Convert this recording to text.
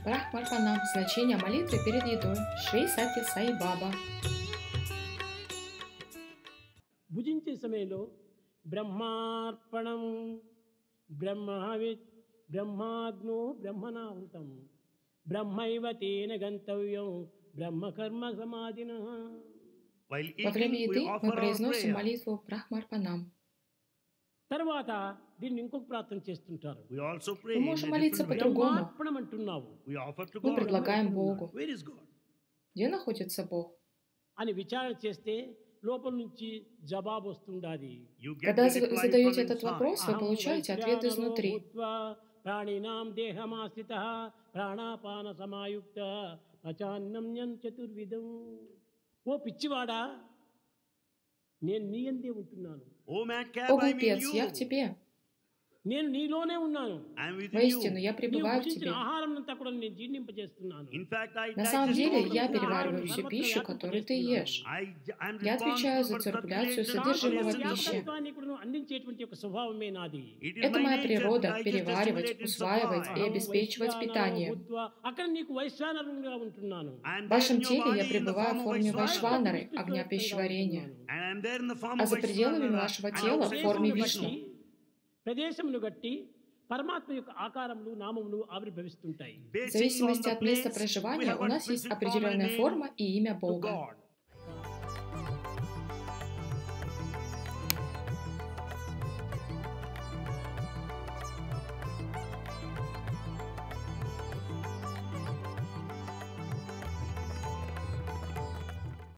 Брахмарпанам. Значение молитвы перед едой. Шри Сати Сай Баба. భుజించే సమయంలో బ్రహ్మార్పణం బ్రహ్మవిత్ బ్రహ్మాగ్నో బ్రహ్మణాహుతం బ్రహ్మైవ తేన గంతవ్యం బ్రహ్మకర్మ సమాధిన. Во время еды мы произносим молитву Брахмарпанам. తర్వాత దీన్ని ఇంకొక ప్రార్థన చేస్తుంటారు. Мы можем молиться по-другому. బ్రహ్మార్పణం అంటున్నావు. Мы предлагаем Богу. Где находится Бог? అని విచారణ చేస్తే లోపల నుంచి జవాబు వస్తుండాది. Когда задаете этот вопрос, вы получаете ответ изнутри. ప్రాణినాం దేహమాశ్రితః ప్రాణాపాన సమాయుక్తః పచాన్నం చతుర్విధం. ఓ పిచ్చివాడా, నేను నీ యందే ఉంటున్నాను. О глупец, я в тебе. నేను నీలోనే ఉన్నాను. Воистину, я пребываю в тебе. ఆహారం అంతా కూడా నేను జీర్ణింపజేస్తున్నాను. На самом деле, я перевариваю всю пищу, которую ты ешь. Я отвечаю за циркуляцию содержимого пищи. అందించేటువంటి ఒక స్వభావమే నాది. Это моя природа — переваривать, усваивать и обеспечивать питание. అక్కడ నీకు వైశ్వానరునిగా ఉంటున్నాను. В вашем теле я пребываю в форме Вайшванары, огня пищеварения, а за пределами вашего тела в форме Вишну. ప్రదేశమును గట్టి పరమాత్మ యొక్క ఆకారములు నామములు ఆవిర్భవిస్తుంటాయి. В зависимости от места проживания у нас есть определенная форма и имя Бога.